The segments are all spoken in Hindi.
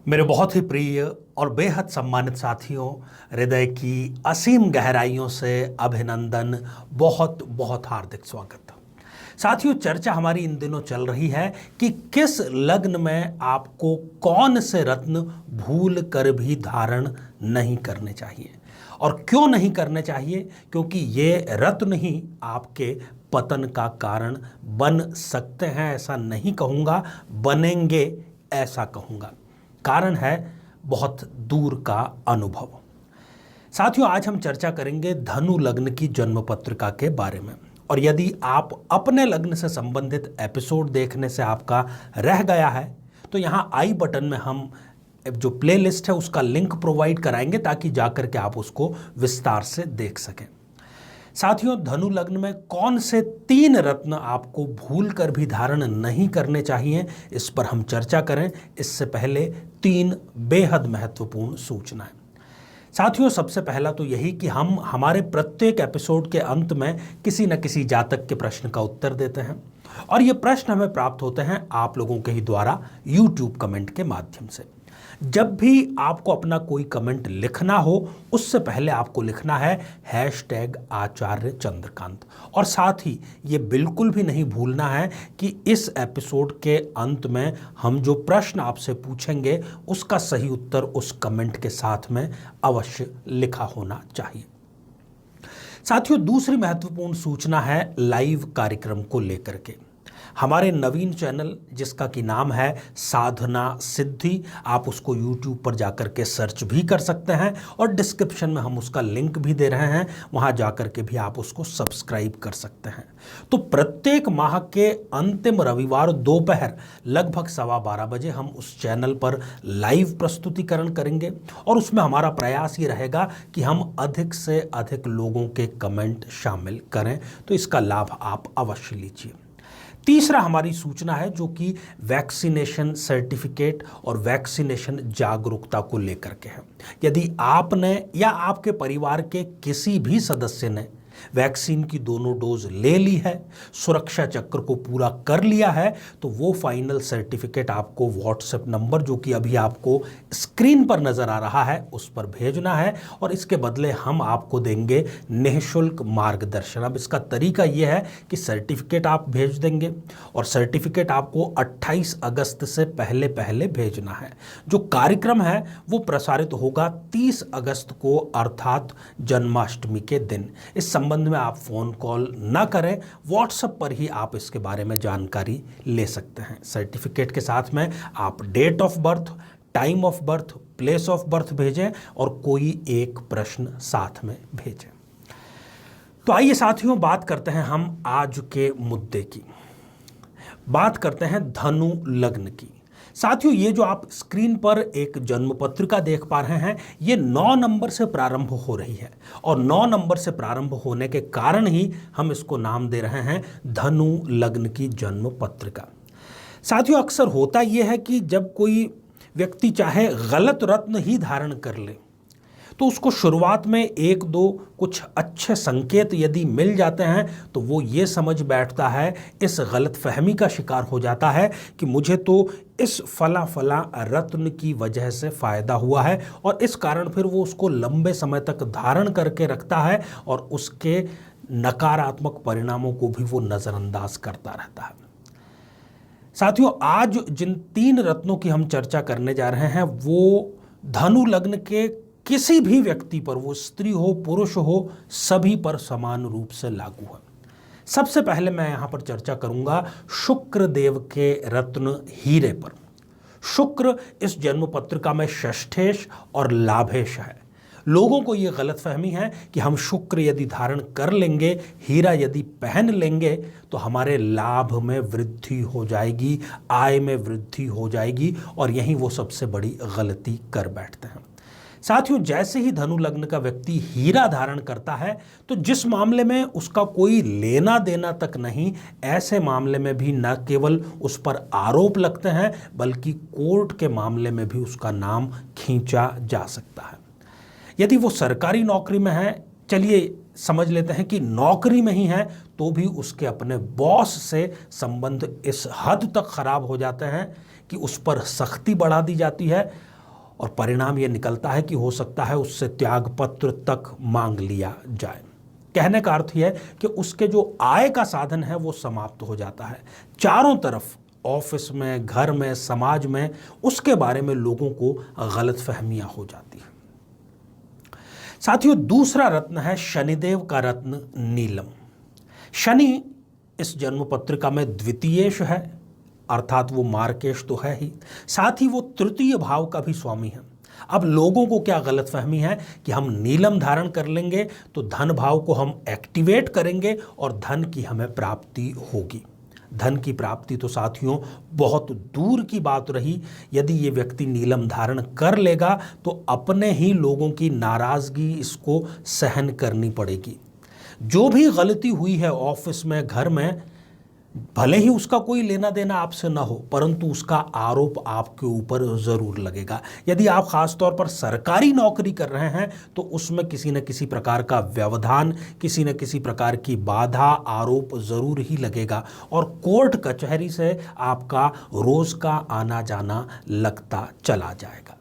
मेरे बहुत ही प्रिय और बेहद सम्मानित साथियों, हृदय की असीम गहराइयों से अभिनंदन, बहुत बहुत हार्दिक स्वागत। साथियों, चर्चा हमारी इन दिनों चल रही है कि किस लग्न में आपको कौन से रत्न भूल कर भी धारण नहीं करने चाहिए। और क्यों नहीं करने चाहिए? क्योंकि ये रत्न ही आपके पतन का कारण बन सकते हैं। ऐसा नहीं कहूँगा, बनेंगे ऐसा कहूँगा। कारण है बहुत दूर का अनुभव। साथियों, आज हम चर्चा करेंगे धनु लग्न की जन्म पत्रिका के बारे में। और यदि आप अपने लग्न से संबंधित एपिसोड देखने से आपका रह गया है तो यहाँ आई बटन में हम जो प्लेलिस्ट है उसका लिंक प्रोवाइड कराएंगे ताकि जाकर के आप उसको विस्तार से देख सकें। साथियों, धनु लग्न में कौन से 3 रत्न आपको भूल कर भी धारण नहीं करने चाहिए, इस पर हम चर्चा करें। इससे पहले 3 बेहद महत्वपूर्ण सूचनाएं। साथियों, सबसे पहला तो यही कि हम हमारे प्रत्येक एपिसोड के अंत में किसी न किसी जातक के प्रश्न का उत्तर देते हैं और ये प्रश्न हमें प्राप्त होते हैं आप लोगों के ही द्वारा यूट्यूब कमेंट के माध्यम से। जब भी आपको अपना कोई कमेंट लिखना हो उससे पहले आपको लिखना है #आचार्य चंद्रकांत। और साथ ही ये बिल्कुल भी नहीं भूलना है कि इस एपिसोड के अंत में हम जो प्रश्न आपसे पूछेंगे उसका सही उत्तर उस कमेंट के साथ में अवश्य लिखा होना चाहिए। साथियों, दूसरी महत्वपूर्ण सूचना है लाइव कार्यक्रम को लेकर के। हमारे नवीन चैनल जिसका कि नाम है साधना सिद्धि, आप उसको YouTube पर जाकर के सर्च भी कर सकते हैं और डिस्क्रिप्शन में हम उसका लिंक भी दे रहे हैं, वहां जाकर के भी आप उसको सब्सक्राइब कर सकते हैं। तो प्रत्येक माह के अंतिम रविवार दोपहर लगभग 12:15 बजे हम उस चैनल पर लाइव प्रस्तुतिकरण करेंगे और उसमें हमारा प्रयास ये रहेगा कि हम अधिक से अधिक लोगों के कमेंट शामिल करें। तो इसका लाभ आप अवश्य लीजिए। तीसरा हमारी सूचना है जो कि वैक्सीनेशन सर्टिफिकेट और वैक्सीनेशन जागरूकता को लेकर के है। यदि आपने या आपके परिवार के किसी भी सदस्य ने वैक्सीन की दोनों डोज ले ली है, सुरक्षा चक्र को पूरा कर लिया है, तो वो फाइनल सर्टिफिकेट आपको व्हाट्सएप नंबर जो कि अभी आपको स्क्रीन पर नजर आ रहा है उस पर भेजना है और इसके बदले हम आपको देंगे निःशुल्क मार्गदर्शन। अब इसका तरीका यह है कि सर्टिफिकेट आप भेज देंगे और सर्टिफिकेट आपको 28 अगस्त से पहले पहले भेजना है। जो कार्यक्रम है वो प्रसारित होगा 30 अगस्त को अर्थात जन्माष्टमी के दिन। इस संबंध में आप फोन कॉल ना करें, व्हाट्सएप पर ही आप इसके बारे में जानकारी ले सकते हैं। सर्टिफिकेट के साथ में आप date of birth, time of birth, place of birth भेजें और कोई एक प्रश्न साथ में भेजें। तो आइए साथियों, बात करते हैं हम आज के मुद्दे की। बात करते हैं धनु लग्न की। साथियों, ये जो आप स्क्रीन पर एक जन्म पत्रिका देख पा रहे हैं ये 9 नंबर से प्रारंभ हो रही है और 9 नंबर से प्रारंभ होने के कारण ही हम इसको नाम दे रहे हैं धनु लग्न की जन्म पत्रिका। साथियों, अक्सर होता यह है कि जब कोई व्यक्ति चाहे गलत रत्न ही धारण कर ले तो उसको शुरुआत में 1-2 कुछ अच्छे संकेत यदि मिल जाते हैं तो वो ये समझ बैठता है, इस गलत फहमी का शिकार हो जाता है कि मुझे तो इस फला फला रत्न की वजह से फायदा हुआ है और इस कारण फिर वो उसको लंबे समय तक धारण करके रखता है और उसके नकारात्मक परिणामों को भी वो नज़रअंदाज करता रहता है। साथियों, आज जिन 3 रत्नों की हम चर्चा करने जा रहे हैं वो धनु लग्न के किसी भी व्यक्ति पर, वो स्त्री हो पुरुष हो, सभी पर समान रूप से लागू है। सबसे पहले मैं यहां पर चर्चा करूंगा शुक्र देव के रत्न हीरे पर। शुक्र इस जन्म पत्रिका में षष्ठेश और लाभेश है। लोगों को यह गलतफहमी है कि हम शुक्र यदि धारण कर लेंगे, हीरा यदि पहन लेंगे तो हमारे लाभ में वृद्धि हो जाएगी, आय में वृद्धि हो जाएगी और यही वो सबसे बड़ी गलती कर बैठते हैं। साथियों, जैसे ही धनु लग्न का व्यक्ति हीरा धारण करता है तो जिस मामले में उसका कोई लेना देना तक नहीं, ऐसे मामले में भी न केवल उस पर आरोप लगते हैं बल्कि कोर्ट के मामले में भी उसका नाम खींचा जा सकता है। यदि वो सरकारी नौकरी में है, चलिए समझ लेते हैं कि नौकरी में ही है, तो भी उसके अपने बॉस से संबंध इस हद तक खराब हो जाते हैं कि उस पर सख्ती बढ़ा दी जाती है और परिणाम ये निकलता है कि हो सकता है उससे त्यागपत्र तक मांग लिया जाए। कहने का अर्थ यह है कि उसके जो आय का साधन है वो समाप्त हो जाता है। चारों तरफ, ऑफिस में, घर में, समाज में उसके बारे में लोगों को गलतफहमियां हो जाती हैं। साथियों, दूसरा रत्न है शनिदेव का रत्न नीलम। शनि इस जन्म पत्रिका में द्वितीयेश है, अर्थात वो मार्केश तो है ही, साथ ही वो तृतीय भाव का भी स्वामी है। अब लोगों को क्या गलतफहमी है कि हम नीलम धारण कर लेंगे तो धन भाव को हम एक्टिवेट करेंगे और धन की हमें प्राप्ति होगी। धन की प्राप्ति तो साथियों बहुत दूर की बात रही। यदि ये व्यक्ति नीलम धारण कर लेगा तो अपने ही लोगों की नाराजगी इसको सहन करनी पड़ेगी। जो भी गलती हुई है ऑफिस में, घर में, भले ही उसका कोई लेना देना आपसे ना हो, परंतु उसका आरोप आपके ऊपर जरूर लगेगा। यदि आप खास तौर पर सरकारी नौकरी कर रहे हैं तो उसमें किसी न किसी प्रकार का व्यवधान, किसी न किसी प्रकार की बाधा, आरोप जरूर ही लगेगा और कोर्ट कचहरी से आपका रोज का आना जाना लगता चला जाएगा।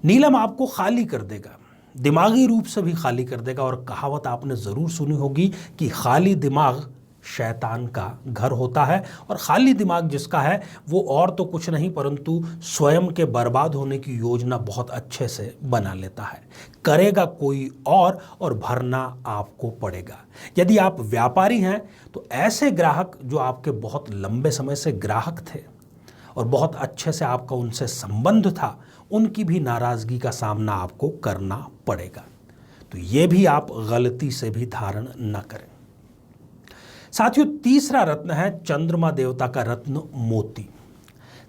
नीलम आपको खाली कर देगा, दिमागी रूप से भी खाली कर देगा। और कहावत आपने जरूर सुनी होगी कि खाली दिमाग शैतान का घर होता है, और खाली दिमाग जिसका है वो और तो कुछ नहीं परंतु स्वयं के बर्बाद होने की योजना बहुत अच्छे से बना लेता है। करेगा कोई और भरना आपको पड़ेगा। यदि आप व्यापारी हैं तो ऐसे ग्राहक जो आपके बहुत लंबे समय से ग्राहक थे और बहुत अच्छे से आपका उनसे संबंध था, उनकी भी नाराजगी का सामना आपको करना पड़ेगा। तो ये भी आप गलती से भी धारण न करें। साथियों, तीसरा रत्न है चंद्रमा देवता का रत्न मोती।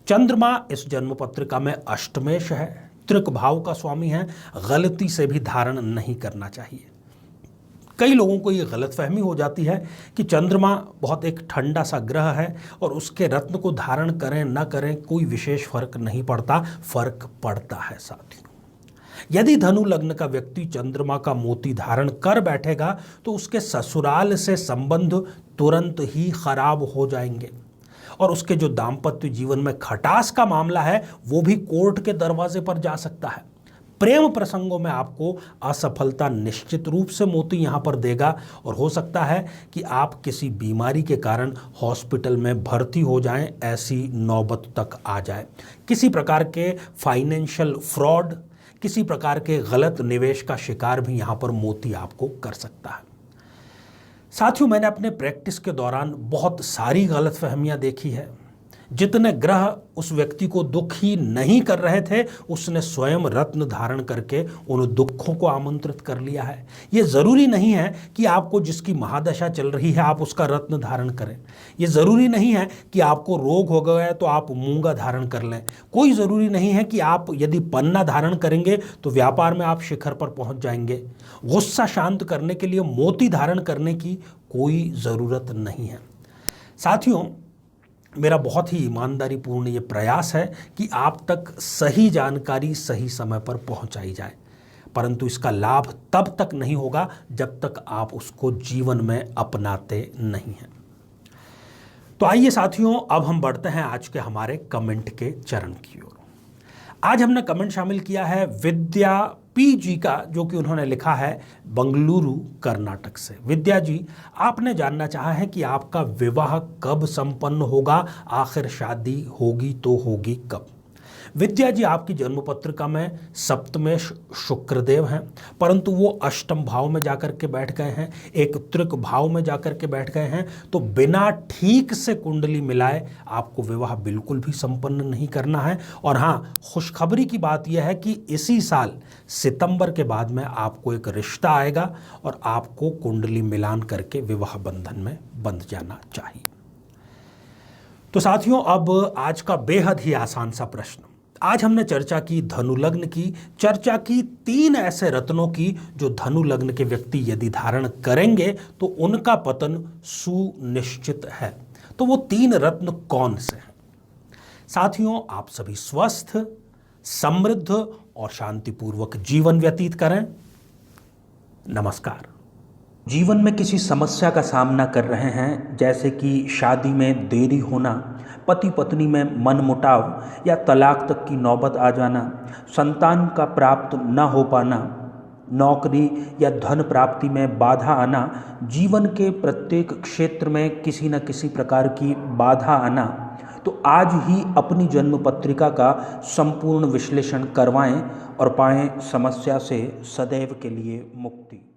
चंद्रमा इस जन्म पत्रिका में अष्टमेश है, त्रिक भाव का स्वामी है। गलती से भी धारण नहीं करना चाहिए। कई लोगों को ये गलतफहमी हो जाती है कि चंद्रमा बहुत एक ठंडा सा ग्रह है और उसके रत्न को धारण करें न करें कोई विशेष फर्क नहीं पड़ता। फर्क पड़ता है साथियों। यदि धनु लग्न का व्यक्ति चंद्रमा का मोती धारण कर बैठेगा तो उसके ससुराल से संबंध तुरंत ही खराब हो जाएंगे और उसके जो दाम्पत्य जीवन में खटास का मामला है वो भी कोर्ट के दरवाजे पर जा सकता है। प्रेम प्रसंगों में आपको असफलता निश्चित रूप से मोती यहां पर देगा और हो सकता है कि आप किसी बीमारी के कारण हॉस्पिटल में भर्ती हो जाएं, ऐसी नौबत तक आ जाए। किसी प्रकार के फाइनेंशियल फ्रॉड, किसी प्रकार के गलत निवेश का शिकार भी यहां पर मोती आपको कर सकता है। साथियों, मैंने अपने प्रैक्टिस के दौरान बहुत सारी गलतफहमियां देखी है। जितने ग्रह उस व्यक्ति को दुख ही नहीं कर रहे थे, उसने स्वयं रत्न धारण करके उन दुखों को आमंत्रित कर लिया है। ये जरूरी नहीं है कि आपको जिसकी महादशा चल रही है आप उसका रत्न धारण करें। ये जरूरी नहीं है कि आपको रोग हो गया है तो आप मूंगा धारण कर लें। कोई जरूरी नहीं है कि आप यदि पन्ना धारण करेंगे तो व्यापार में आप शिखर पर पहुंच जाएंगे। गुस्सा शांत करने के लिए मोती धारण करने की कोई जरूरत नहीं है। साथियों, मेरा बहुत ही ईमानदारी पूर्ण ये प्रयास है कि आप तक सही जानकारी सही समय पर पहुंचाई जाए, परंतु इसका लाभ तब तक नहीं होगा जब तक आप उसको जीवन में अपनाते नहीं हैं। तो आइए साथियों, अब हम बढ़ते हैं आज के हमारे कमेंट के चरण की ओर। आज हमने कमेंट शामिल किया है विद्या पी जी का, जो कि उन्होंने लिखा है बंगलुरु कर्नाटक से। विद्या जी, आपने जानना चाहा है कि आपका विवाह कब संपन्न होगा, आखिर शादी होगी तो होगी कब। विद्या जी, आपकी जन्म पत्रिका में सप्तमेश शुक्रदेव हैं, परंतु वो अष्टम भाव में जाकर के बैठ गए हैं, एक त्रिक भाव में जाकर के बैठ गए हैं। तो बिना ठीक से कुंडली मिलाए आपको विवाह बिल्कुल भी संपन्न नहीं करना है। और हाँ, खुशखबरी की बात यह है कि इसी साल सितंबर के बाद में आपको एक रिश्ता आएगा और आपको कुंडली मिलान करके विवाह बंधन में बंध जाना चाहिए। तो साथियों, अब आज का बेहद ही आसान सा प्रश्न। आज हमने चर्चा की धनु लग्न की, चर्चा की 3 ऐसे रत्नों की जो धनु लग्न के व्यक्ति यदि धारण करेंगे तो उनका पतन सुनिश्चित है। तो वो 3 रत्न कौन से हैं? साथियों, आप सभी स्वस्थ, समृद्ध और शांतिपूर्वक जीवन व्यतीत करें। नमस्कार। जीवन में किसी समस्या का सामना कर रहे हैं, जैसे कि शादी में देरी होना, पति पत्नी में मनमुटाव या तलाक तक की नौबत आ जाना, संतान का प्राप्त न हो पाना, नौकरी या धन प्राप्ति में बाधा आना, जीवन के प्रत्येक क्षेत्र में किसी न किसी प्रकार की बाधा आना, तो आज ही अपनी जन्म पत्रिका का संपूर्ण विश्लेषण करवाएं और पाएं समस्या से सदैव के लिए मुक्ति।